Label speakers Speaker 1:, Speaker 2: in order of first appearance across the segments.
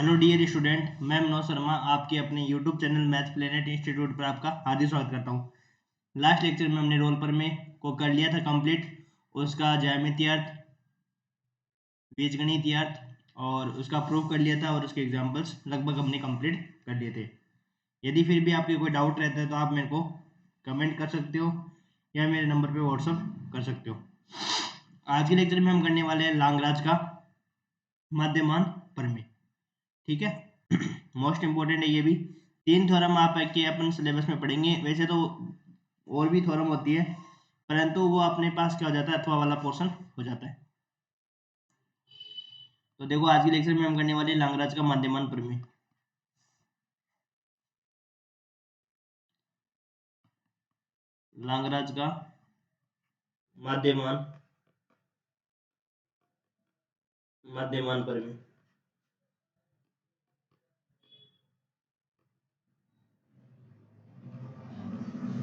Speaker 1: Hello dear student, मैं मनोज शर्मा आपके अपने YouTube channel math planet institute पर आपका हार्दिक स्वागत करता हूँ। लास्ट लेक्चर में हमने रोल पर में को कर लिया था कंप्लीट। उसका ज्यामितीय अर्थ, बीजगणितीय अर्थ और उसका प्रूफ कर लिया था और उसके एग्जांपल्स लगभग हमने कंप्लीट कर लिए थे। यदि फिर भी आपके कोई डाउट रहता है तो आप मेरे को कमेंट कर सकते हो या मेरे नंबर पे व्हाट्सअप कर सकते हो। आज के लेक्चर में हम करने वाले हैं लांगराज का मध्यमान प्रमेय। ठीक है, मोस्ट इम्पोर्टेंट है ये भी। 3 थ्योरम आप के अपन सिलेबस में पढ़ेंगे। वैसे तो और भी थ्योरम होती है, परंतु वो अपने पास क्या हो जाता है, अथवा वाला पोर्शन हो जाता है। तो देखो, आज के लेक्चर में हम करने वाले लांगराज का मध्यमान प्रमेय। लांगराज का मध्यमान मध्यमान प्रमेय।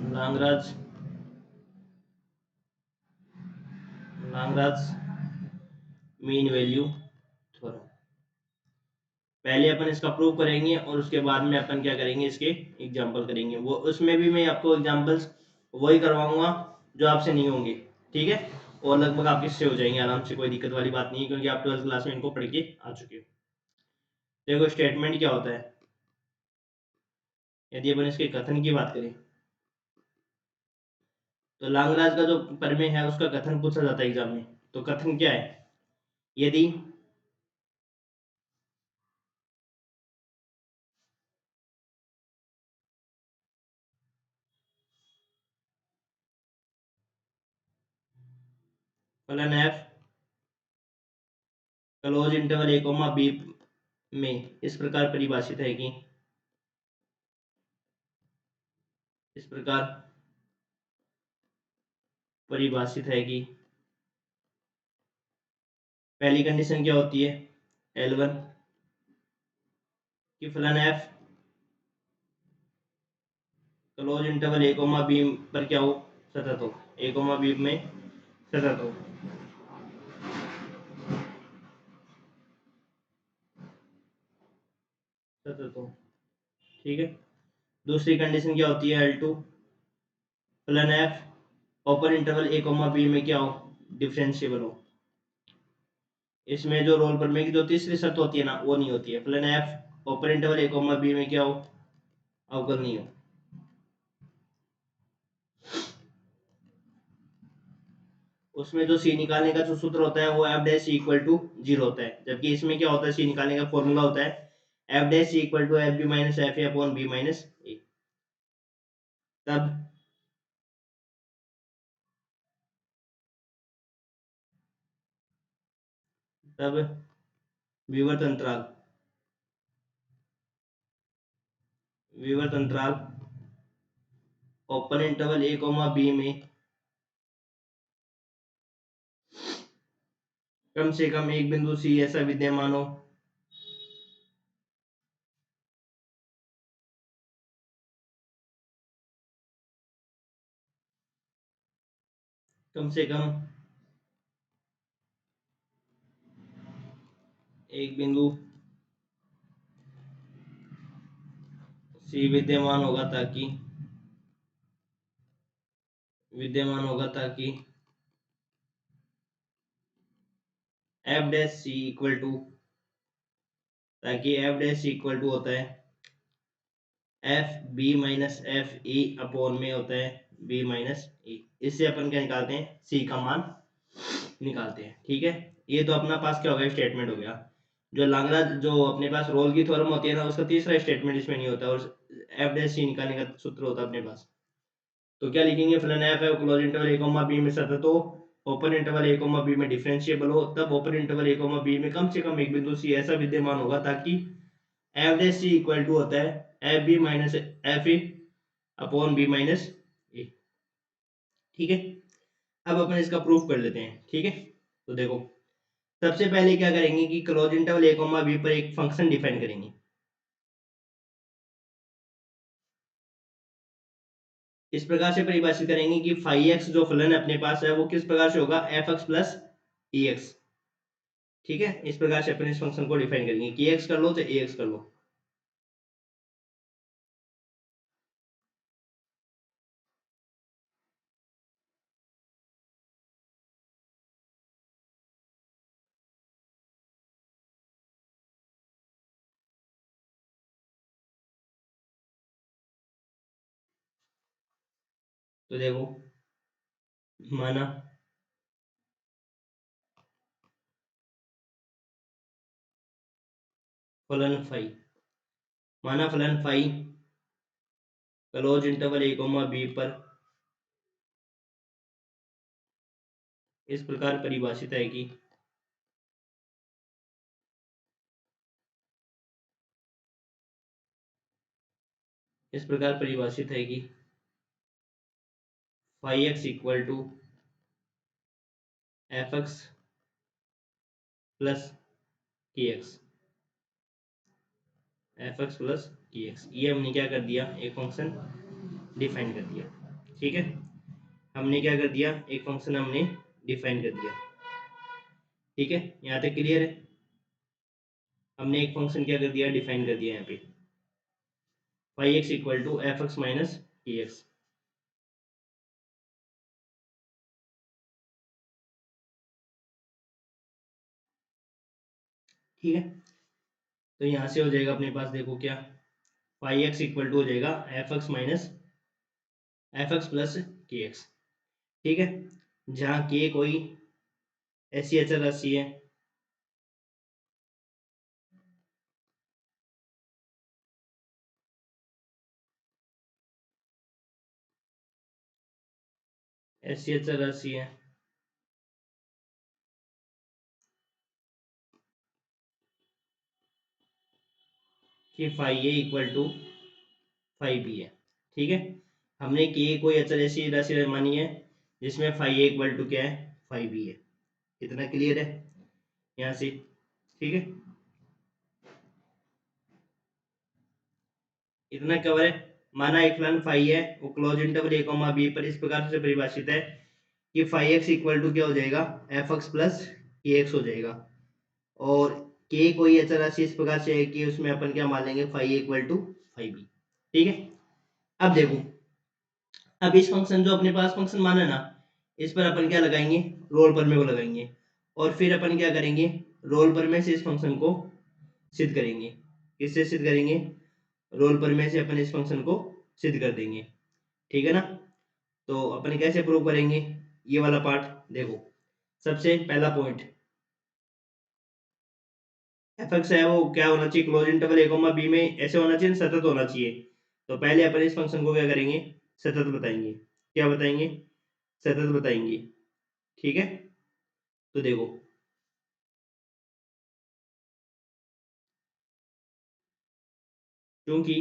Speaker 1: लांगराज लांगराज मीन वैल्यू थ्योरम। पहले अपन इसका प्रूव करेंगे और उसके बाद में अपन क्या करेंगे, इसके एग्जांपल करेंगे। वो उसमें भी मैं आपको एग्जांपल्स वही करवाऊंगा जो आपसे नहीं होंगे। ठीक है, और लगभग आपके से हो जाएंगे आराम से, कोई दिक्कत वाली बात नहीं है, क्योंकि आप 12th क्लास में इनको पढ़ के आ चुके हो। देखो, स्टेटमेंट क्या होता है। यदि अपन इसके कथन की बात करें तो लांगराज का जो प्रमेय है उसका कथन पूछा जाता है एग्जाम में। तो कथन क्या है, यदि फलन F close interval A comma B में इस प्रकार परिभाषित है कि इस प्रकार परिभाषित है कि पहली कंडीशन क्या होती है, L1 कि फलन F close interval A comma B पर क्या हो, सतत हो। ए कोमा बी में सतत हो। सतत हो, ठीक है। दूसरी कंडीशन क्या होती है, L2 फलन F open interval A comma B में क्या हो, डिफरेंशिएबल हो। इसमें जो रोल पर में की जो तीसरी शर्त होती है ना, वो नहीं होती है। फलन F open interval A comma B में क्या हो, अवकलनीय हो। उसमें जो सी निकालने का जो सूत्र होता है वो एफ डैश इक्वल टू 0 होता है, जबकि इसमें क्या होता है, सी निकालने का फॉर्मूला होता है F dash equal to F B minus F A upon B minus A. तब तब विवर्त अंतराल open interval A comma B में कम से कम एक बिंदु सी ऐसा विद्यमान हो कम से कम एक बिंदु सी विद्यमान होगा ताकि F dash C equal to होता है F B minus F E upon में होता है बी माइनस ई। इससे अपन क्या निकालते हैं, सी का मान निकालते हैं। ठीक है, ये तो अपना पास क्या हो गया, स्टेटमेंट हो गया। जो लांगराज जो अपने पास रोल की थ्योरम होती है ना, उसका तीसरा स्टेटमेंट इसमें नहीं होता और एफ डैश सी निकालने का सूत्र होता है अपने पास। तो क्या लिखेंगे, फलन एफ है close interval A comma B में सतत हो, open interval A comma B में डिफरेंशिएबल हो, तब open interval A comma B में कम से कम एक बिंदु सी ऐसा विद्यमान होगा ताकि F dash C equal to होता है F B minus F A upon B minus A. ठीक है, अब अपन इसका प्रूफ कर लेते हैं। ठीक है, तो देखो, सबसे पहले क्या करेंगे कि close interval A comma B पर एक फंक्शन डिफाइन करेंगे। इस प्रकार से परिभाषित करेंगे कि फाई एक्स जो फलन अपने पास है वो किस प्रकार से होगा, एफ एक्स प्लस ई एक्स। ठीक है, इस प्रकार से अपन इस फंक्शन को डिफाइन करेंगे कि एक्स कर लो तो ए एक्स कर लो। तो देखो, माना फलन फाई, माना फलन phi close interval A comma B पर इस प्रकार परिभाषित है कि इस प्रकार परिभाषित है कि phi X equal to F X plus K X, F X plus K X, ये हमने क्या कर दिया, एक फंक्शन डिफाइन कर दिया। ठीक है, हमने क्या कर दिया, एक फंक्शन हमने डिफाइन कर दिया। ठीक है, यहाँ तक क्लियर है, हमने एक फंक्शन क्या कर दिया, डिफाइन कर दिया यहाँ पे, phi X equal to F X minus K X. ठीक है, तो यहाँ से हो जाएगा अपने पास, देखो क्या, फाई एक्स इक्वल टू हो जाएगा F X minus F X plus K X. ठीक है, जहाँ के कोई ऐसी अचर राशि है ऐसी अचर राशि है कि phi A equal to phi B है। ठीक है, हमने के कोई अचर ऐसी राशि मानी है जिसमें फाई ए इक्वल टू क्या है, फाई बी है। इतना क्लियर है यहाँ से। ठीक है, इतना कवर है। माना एक फलन फाई है, वो क्लोज इंटरवल ए कॉमा बी पर इस प्रकार से परिभाषित है कि फाई एक्स इक्वल टू क्या हो जाएगा, F X plus K x हो जाएगा, और के कोई अचर राशि इस प्रकार से है कि उसमें अपन क्या मान लेंगे, phi equal to phi B. ठीक है, अब देखो, अब इस फंक्शन जो अपने पास फंक्शन माना ना, इस पर अपन क्या लगाएंगे, रोल प्रमेय को लगाएंगे, और फिर अपन क्या करेंगे, रोल प्रमेय से इस फंक्शन को सिद्ध करेंगे। किससे सिद्ध करेंगे, रोल प्रमेय से अपन इस फंक्शन को सिद्ध कर देंगे। ठीक है ना, तो अपन कैसे प्रूव करेंगे, ये वाला पार्ट देखो। सबसे पहला पॉइंट, एफ एक्स है वो क्या होना चाहिए, क्लोज इंटरवल ए कॉमा बी में ऐसे होना चाहिए, सतत होना चाहिए। तो पहले अपन इस फंक्शन को क्या करेंगे, सतत बताएंगे। क्या बताएंगे, सतत बताएंगे। ठीक है, तो देखो, क्योंकि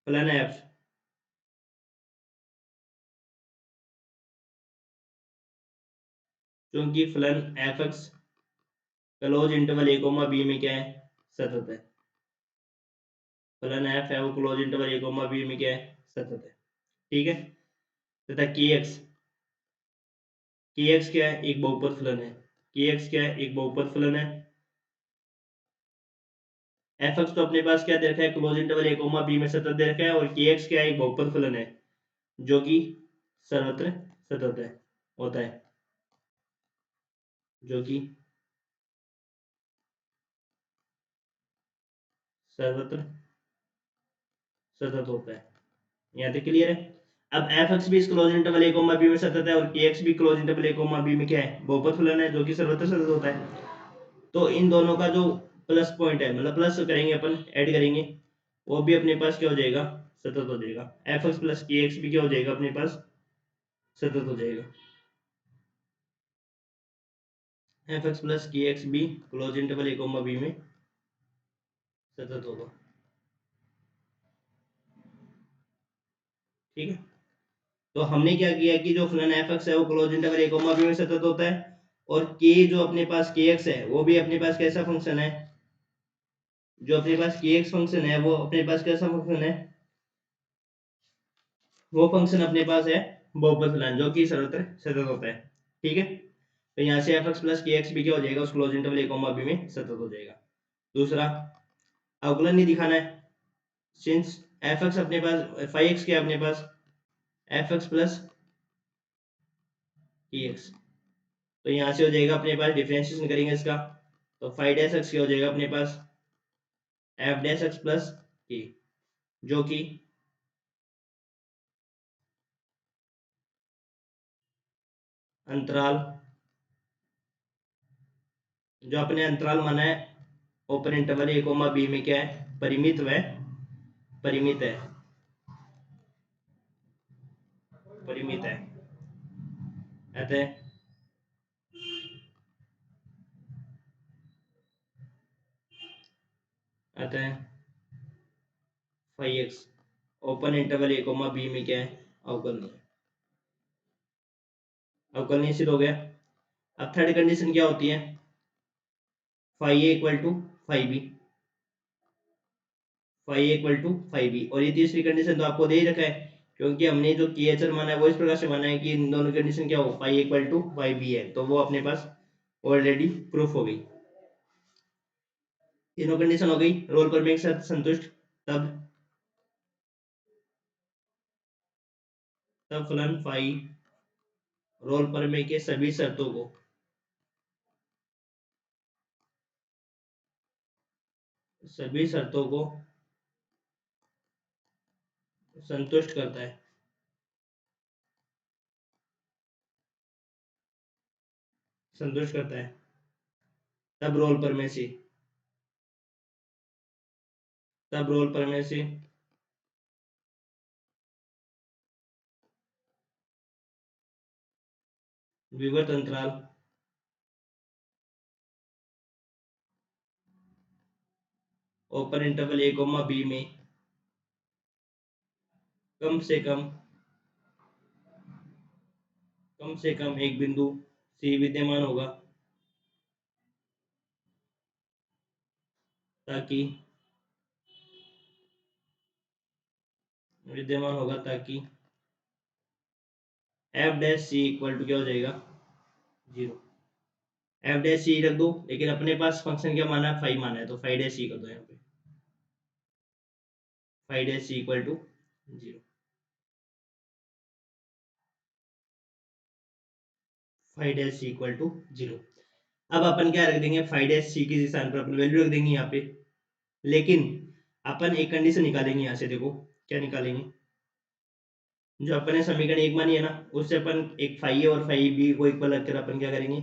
Speaker 1: फलन एफ क्योंकि फलन F x close interval A comma B में क्या है, सतत है। फलन एफ है वो close interval A comma B में क्या है, सतत है। ठीक है, तथा के एक्स क्या है, एक बहुपद फलन है। के एक्स क्या है, एक बहुपद फलन है। एफ एक्स तो अपने पास क्या दे रखा है, close interval A comma B में सतत दे रखा है, और के एक्स क्या है, एक बहुपद फलन है जो कि सर्वत्र सतत है, होता है, जो कि सर्वत्र सतत होता है। यहाँ तक क्लियर है। अब एफ एक्स भी इस close interval A comma B में सतत है, और के एक्स भी close interval A comma B में क्या है, बहुपद फलन है जो कि सर्वत्र सतत होता है। तो इन दोनों का जो प्लस पॉइंट है, मतलब प्लस करेंगे अपन, ऐड करेंगे, वो भी अपने पास क्या हो जाएगा, सतत हो जाएगा। F X plus K x भी क्या हो जाएगा अपने पास, सतत हो जाएगा। F X plus K x भी close interval A comma B में सतत होगा। ठीक है, तो हमने क्या किया कि जो फलन एफ एक्स है वो close interval A comma B में सतत होता है, और के जो अपने पास के एक्स है वो भी अपने पास कैसा फंक्शन है, जो अपने पास के एक्स फंक्शन है वो अपने पास कैसा फंक्शन है, वो फंक्शन अपने पास है बहुपद फलन जो कि सर्वत्र सतत होता है। ठीक है, तो यहाँ से F X plus K x भी क्या हो जाएगा, उस क्लोज इंटरवल ए कॉमा बी में सतत हो जाएगा। दूसरा अवकलन नहीं दिखाना है, सिंस एफ एक्स अपने पास फाइव एक्स क्या अपने पास F X plus K x, तो यहाँ से हो जाएगा अपने पास, डिफरेंशिएशन करेंगे इसका तो फाइव डैश एक्स क्या हो जाएगा अपने पास एफ डैश एक्स प्लस के, जो कि अंतराल, जो अपने अंतराल माना है open interval A comma B में क्या है, परिमित व परिमित है, परिमित है। अतः अतः five x open interval A comma B में क्या है, अवकलनीय, अवकलनीय सिद्ध हो गया। अब थर्ड कंडीशन क्या होती है, phi A equal to five B, phi equal to five B, और ये तीसरी कंडीशन तो आपको दे ही रखा है, क्योंकि हमने जो KHR माना है वो इस प्रकार से माना है कि इन दोनों कंडीशन क्या हो, phi equal to five B है, तो वो अपने पास ऑलरेडी प्रूफ हो गई। तीनों कंडीशन हो गई, रोल प्रमेय के साथ संतुष्ट, तब तब फलन फाइव रोल प्रमेय के सभी शर्तों को संतुष्ट करता है, संतुष्ट करता है। तब रोल प्रमेय से, तब रोल प्रमेय से विवर्त अंतराल open interval A comma B में कम से कम एक बिंदु सी विद्यमान होगा, ताकि ताकि F dash C equal to क्या हो जाएगा, जीरो। एफ डैश सी रख दो, लेकिन अपने पास फंक्शन क्या माना है, फाइव माना है, तो फाइव डैश सी कर दो यहाँ पे, phi dash C equal to zero, phi dash C equal to zero. अब अपन क्या रख देंगे, फाइव डैश सी की स्थान पर अपन वैल्यू रख देंगे यहाँ पे, लेकिन अपन एक कंडीशन निकालेंगे यहाँ से, देखो क्या निकालेंगे, जो अपन ने समीकरण एक मानी है ना, उससे अपन एक फाइव ए और फाइव बी को इक्वल रखकर अपन क्या करेंगे,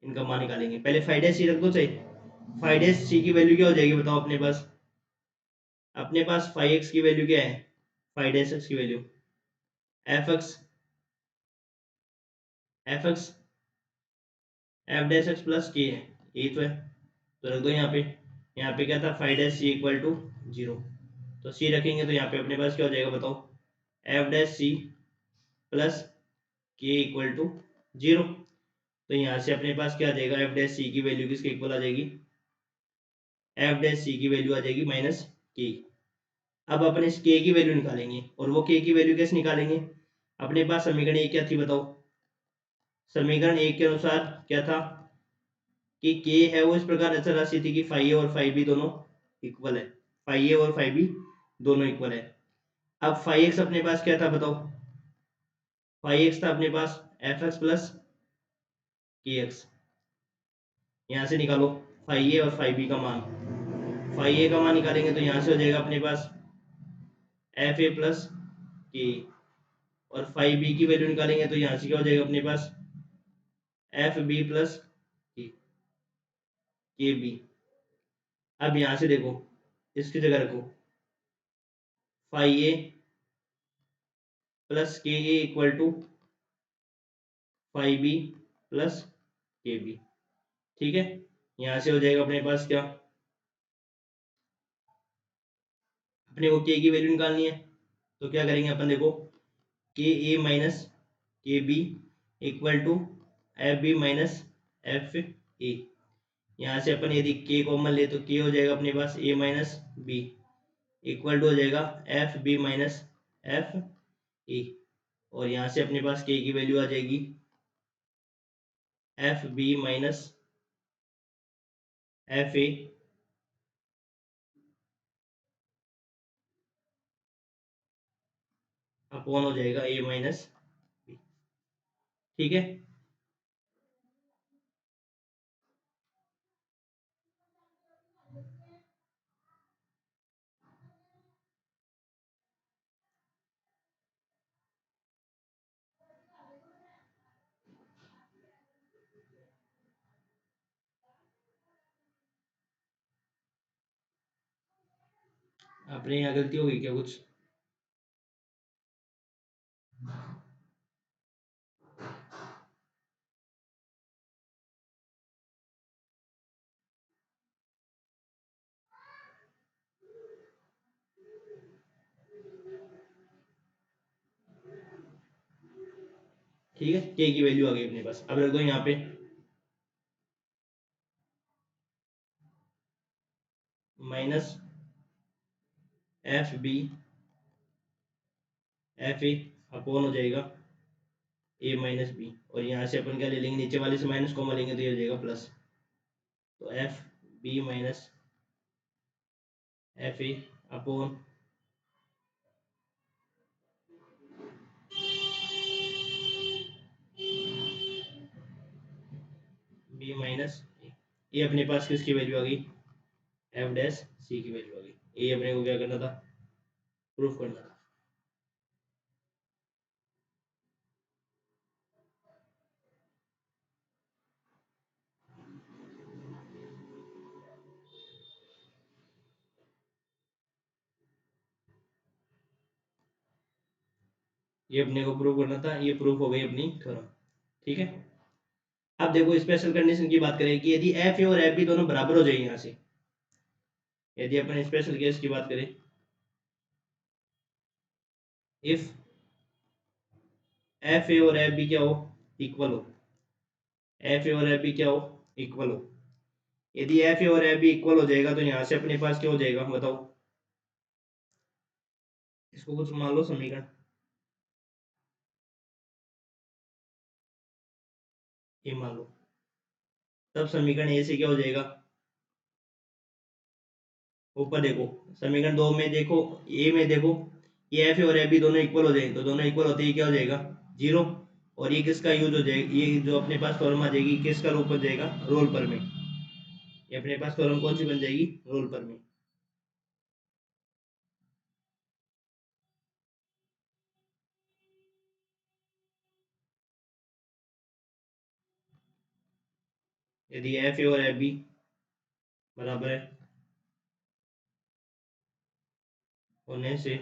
Speaker 1: इनका मान निकालेंगे। पहले फाइव डैश सी रख दो, चाहिए फाइव डैश सी की वैल्यू क्या हो जाएगी बताओ, अपने पास फाइव एक्स की वैल्यू क्या है, फाइव डैश एक्स की value F x, F x F dash x plus के है, यही तो है, तो रख दो यहाँ पे। यहाँ पे क्या था, phi dash C equal to zero, तो सी रखेंगे तो यहाँ पे अपने पास क्या हो जाएगा बताओ, एफ डैश सी प्लस के इक्वल टू जीरो, तो यहाँ से अपने पास क्या आ जाएगा, एफ डैश सी की वैल्यू किसके इक्वल आ जाएगी, एफ डैश सी की वैल्यू आ जाएगी माइनस के। अब अपन इस के की वैल्यू निकालेंगे, और वो के की वैल्यू कैसे निकालेंगे, अपने पास समीकरण एक क्या थी बताओ, समीकरण एक के अनुसार क्या था कि के है वो इस प्रकार अचर राशि थी कि फाइव ए और फाइव बी दोनों इक्वल है, फाइव ए और फाइव बी दोनों इक्वल है। अब फाइव एक्स अपने पास क्या था बताओ, फाइव एक्स था अपने पास F X plus K x, यहाँ से निकालो फाइव ए और फाइव बी का मान, फाइव ए का मान निकालेंगे तो यहाँ से हो जाएगा अपने पास एफ ए प्लस के, और फाइव बी की वैल्यू निकालेंगे तो यहाँ से क्या हो जाएगा अपने पास F B plus K B. अब यहाँ से देखो, इसकी जगह रखो five A plus K A equal to five B plus K B, ठीक है। यहाँ से हो जाएगा अपने पास क्या, अपने को के की वैल्यू निकालनी है, तो क्या करेंगे अपन, देखो K A minus K B equal to F B minus F A. यहाँ से अपन यदि के कॉमन ले तो के हो जाएगा अपने पास A minus B equal to हो जाएगा F B minus F A, और यहाँ से अपने पास के की वैल्यू आ जाएगी F B minus F A upon हो जाएगा ए माइनस बी। ठीक है, अपने यहाँ गलती होगी क्या कुछ? ठीक है, के की वैल्यू आ गई अपने पास। अब रख दो यहाँ पे minus F B F A upon हो जाएगा ए माइनस बी, और यहाँ से अपन क्या ले लेंगे, नीचे वाले से माइनस कॉमन लेंगे तो ये हो जाएगा प्लस। तो F B minus F A upon B minus ये अपने पास किसकी वैल्यू आ गई, एफ डैश सी की वैल्यू आ गई। ये अपने को क्या करना था, प्रूफ करना था। ये अपने को प्रूव करना था, ये प्रूफ हो गई अपनी थ्योरम। ठीक है, अब देखो स्पेशल कंडीशन की बात करें कि यदि एफ ए और एफ बी दोनों बराबर हो जाए, यहाँ से यदि अपन स्पेशल केस की बात करें, इफ एफ ए और एफ बी क्या हो, इक्वल हो, एफ ए और एफ बी क्या हो, इक्वल हो। यदि एफ ए और एफ बी इक्वल हो जाएगा तो यहाँ से अपने पास क्या हो जाएगा बताओ, इसको कुछ मान लो समीकरण, ये मान लो, तब समीकरण ए से क्या हो जाएगा, ऊपर देखो समीकरण दो में देखो, ए में देखो, ये एफ और एफ बी दोनों इक्वल हो जाएंगे, तो दोनों इक्वल होते ही क्या हो जाएगा, जीरो। और ये किसका यूज हो जाएगा, ये जो अपने पास फॉर्म आ जाएगी किसका रूप बन जाएगा, रोल पर में। ये अपने पास फॉर्म कौन सी बन जाएगी, रोल पर में। यदि एफ और एफ बी बराबर है होने से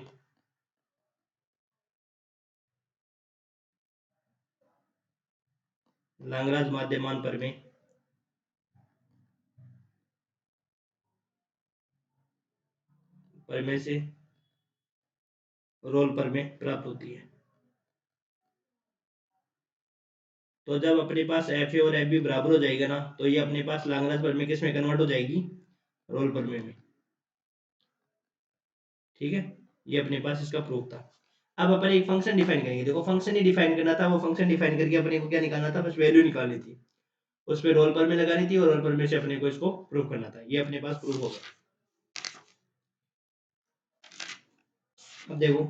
Speaker 1: लांगराज माध्यमान पर में से रोल पर में प्राप्त होती है। तो जब अपने पास एफ ए और एफ बी बराबर हो जाएगा ना, तो ये अपने पास लाग्रांज प्रमेय किस में कन्वर्ट हो जाएगी, रोल प्रमेय में। ठीक है, ये अपने पास इसका प्रूफ था। अब अपन एक फंक्शन डिफाइन करेंगे, देखो फंक्शन ही डिफाइन करना था, वो फंक्शन डिफाइन करके अपने को क्या निकालना था, बस वैल्यू निकालनी थी, उस पर रोल पर में लगानी थी और रोल पर में से अपने को इसको प्रूफ करना था। ये अपने पास प्रूफ होगा। अब देखो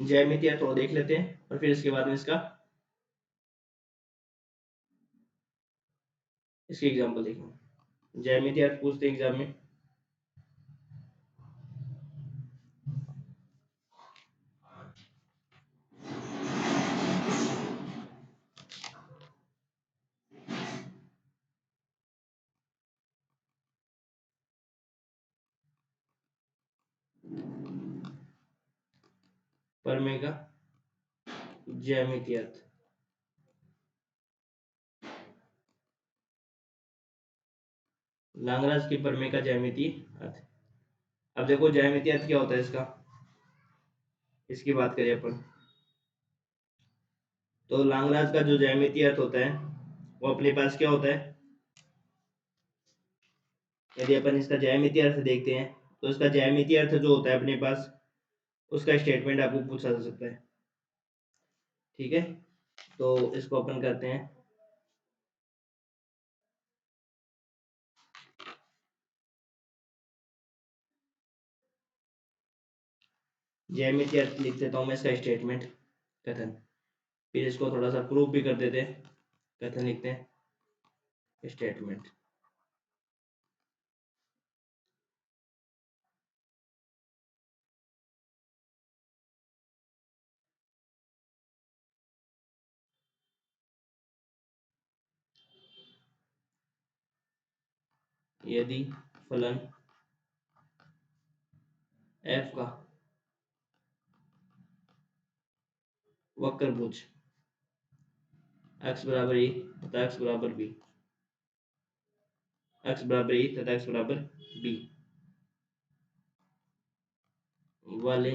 Speaker 1: ज्यामिति थोड़ा देख लेते हैं और फिर इसके बाद में इसकी एग्जांपल देखेंगे। ज्यामिति पूछते हैं एग्जाम में, प्रमेय का ज्यामिति अर्थ, लांगराज के प्रमेय का ज्यामिति अर्थ। अब देखो ज्यामिति अर्थ क्या होता है इसका, इसकी बात करें अपन, तो लांगराज का जो ज्यामिति अर्थ होता है वो अपने पास क्या होता है, यदि अपन इसका ज्यामितीय अर्थ देखते हैं तो इसका ज्यामितीय अर्थ जो होता है अपने पास, उसका स्टेटमेंट आपको पूछा जा सकता है। ठीक है, तो इसको अपन करते हैं। ज्यामितीय अर्थ लिख देता हूँ मैं इसका स्टेटमेंट, कथन। फिर इसको थोड़ा सा प्रूफ भी कर देते हैं। कथन लिखते हैं, स्टेटमेंट। यदि फलन f का वक्रभुज x बराबर a तथा x बराबर b, x बराबर a तथा x बराबर b वाले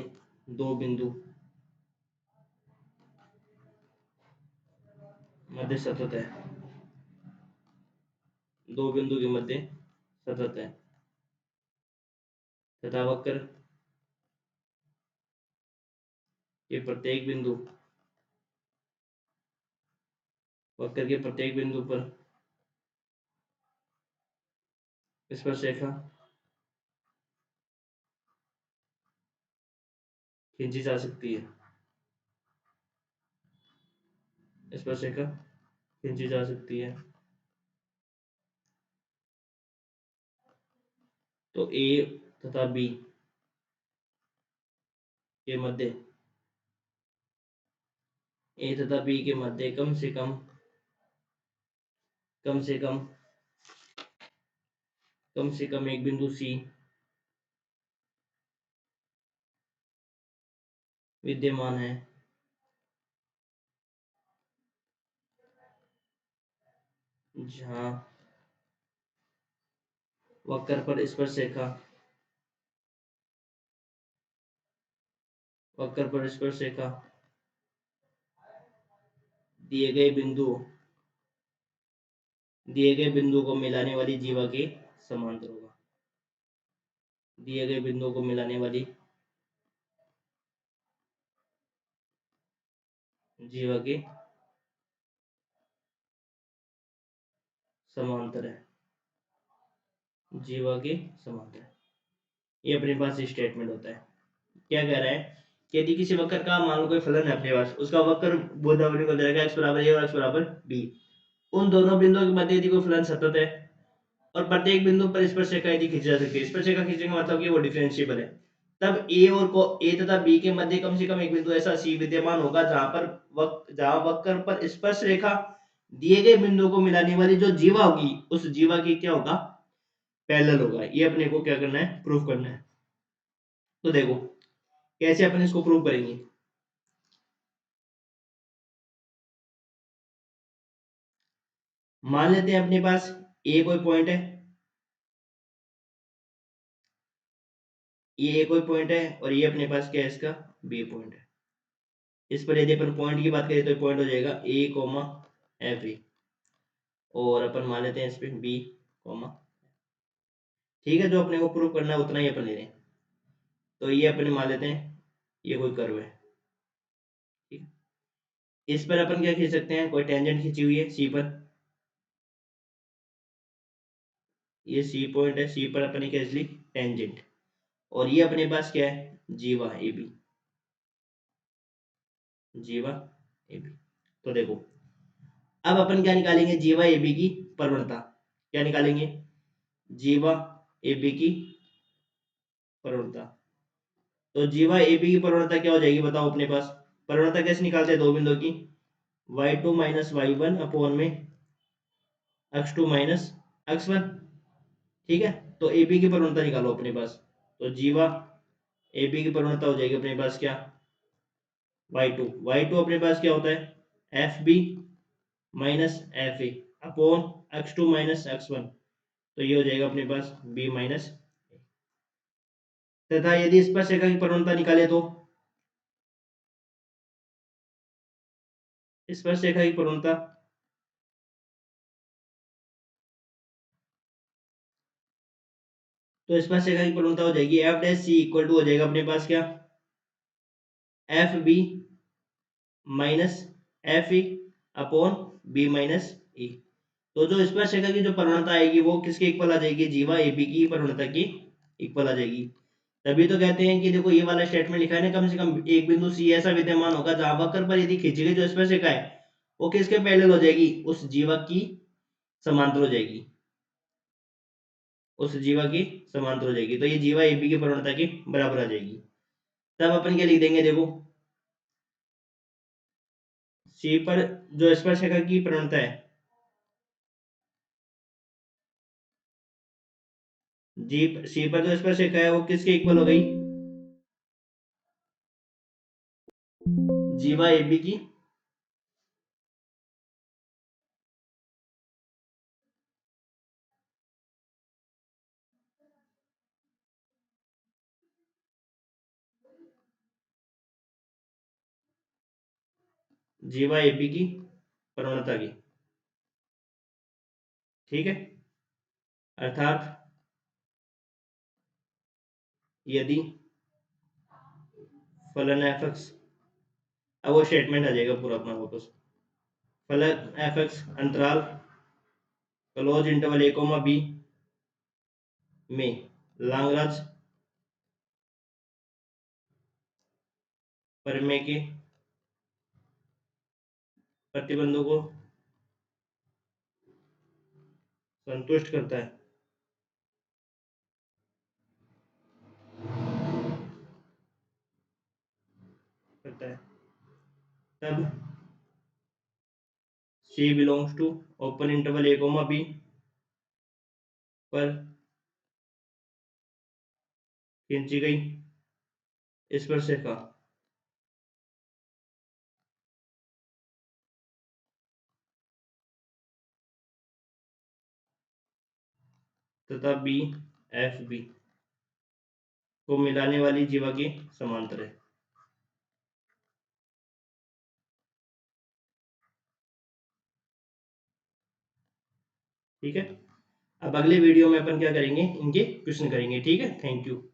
Speaker 1: दो बिंदु मध्य सतत है, दो बिंदु के मध्य सतत है, तथा वक्र के प्रत्येक बिंदु, वक्र के प्रत्येक बिंदु पर स्पर्शरेखा खींची जा सकती है, स्पर्शरेखा खींची जा सकती है। तो ए तथा बी के मध्य, ए तथा बी के मध्य कम से कम एक बिंदु सी विद्यमान है, जहां वक्र पर स्पर्शरेखा दिए गए बिंदु को मिलाने वाली जीवा के समांतर होगा, दिए गए बिंदुओं को मिलाने वाली जीवा के समांतर है, जीवा के समांतर। ये अपने पास स्टेटमेंट होता है। क्या कह रहा है कि यदि किसी वक्र का मान लो कोई फलन है अपने पास, उसका वक्र बोधावनी को दे रखा है x बराबर a और x बराबर b, उन दोनों बिंदुओं के मध्य यदि कोई फलन सतत है और प्रत्येक बिंदु पर स्पर्शरेखा यदि खींची जा सकती है, स्पर्शरेखा खींचने का मतलब कि वो डिफरेंशिएबल है, तब a तथा b के मध्य कम से कम एक बिंदु ऐसा c विद्यमान होगा जहां वक्र पर स्पर्शरेखा दिए गए बिंदु को मिलाने वाली जो जीवा होगी, उस जीवा की क्या होगा, पैरेलल होगा। ये अपने को क्या करना है, प्रूफ करना है। तो देखो कैसे अपन इसको प्रूव करेंगे। मान लेते हैं अपने पास ए कोई पॉइंट है, ये ए कोई पॉइंट है और ये अपने पास क्या है, इसका बी पॉइंट है। इस पर यदि अपन पॉइंट की बात करें तो पॉइंट हो जाएगा ए कोमा एफ ए, और अपन मान लेते हैं इस पे बी कोमा। ठीक है, जो अपने को प्रूव करना है उतना ही अपन ले रहे हैं। तो ये अपन मान लेते हैं ये कोई कर्व है, ठीक है। इस पर अपन क्या खींच सकते हैं, कोई टेंजेंट खींची हुई है सी पर, ये सी पॉइंट है, सी पर अपन क्या ली, टेंजेंट। और ये अपने पास क्या है, जीवा ए बी, जीवा ए बी। तो देखो अब अपन क्या निकालेंगे, जीवा ए बी की प्रवणता। क्या निकालेंगे, जीवा ए बी की प्रवणता। तो जीवा ए बी की प्रवणता क्या हो जाएगी बताओ अपने पास। प्रवणता कैसे निकालते हैं दो बिंदुओं की, y2 minus Y one upon में x2 माइनस x1। ठीक है, तो ए बी की प्रवणता निकालो अपने पास। तो जीवा ए बी की प्रवणता हो जाएगी अपने पास क्या, y2 अपने पास क्या होता है F B minus F A upon x2 minus x1। तो ये हो जाएगा अपने पास b माइनस, तथा यदि स्पर्शरेखा की प्रवणता निकाले तो स्पर्शरेखा की प्रवणता तो स्पर्शरेखा की प्रवणता हो जाएगी F dash C equal to हो जाएगा अपने पास क्या, F B minus F E upon B minus E. तो जो स्पर्शरेखा की जो प्रवणता आएगी वो किसके इक्वल आ जाएगी, जीवा ए बी की प्रवणता की इक्वल आ जाएगी। तभी तो कहते हैं कि देखो ये वाला स्टेटमेंट लिखा है ना, कम से कम एक बिंदु सी ऐसा विद्यमान होगा जहां वक्र पर यदि खींची गई जो स्पर्शरेखा है वो किसके पैरेलल हो जाएगी, उस जीवा की समांतर हो जाएगी, उस जीवा की समांतर हो जाएगी। तो ये जीवा ए बी की प्रवणता के बराबर आ जाएगी। तब अपन क्या लिख देंगे, देखो सी पर जो स्पर्शरेखा की प्रवणता है, जी सी पर जो स्पर्शरेखा है वो किसके इक्वल हो गई, जीवा ए बी की जीवा ए बी की प्रवणता की। ठीक है, अर्थात यदि फलन एफ एक्स, अब वो स्टेटमेंट आ जाएगा पूरा अपना वापस, फलन एफ एक्स अंतराल close interval A comma B में लांगराज प्रमेय के प्रतिबंधों को संतुष्ट करता है, करता है। तब C belongs to open interval A comma B पर खींची गई स्पर्शरेखा तथा बी एफ बी को मिलाने वाली जीवा के समांतर है। ठीक है, अब अगले वीडियो में अपन क्या करेंगे, इनके क्वेश्चन करेंगे। ठीक है, थैंक यू।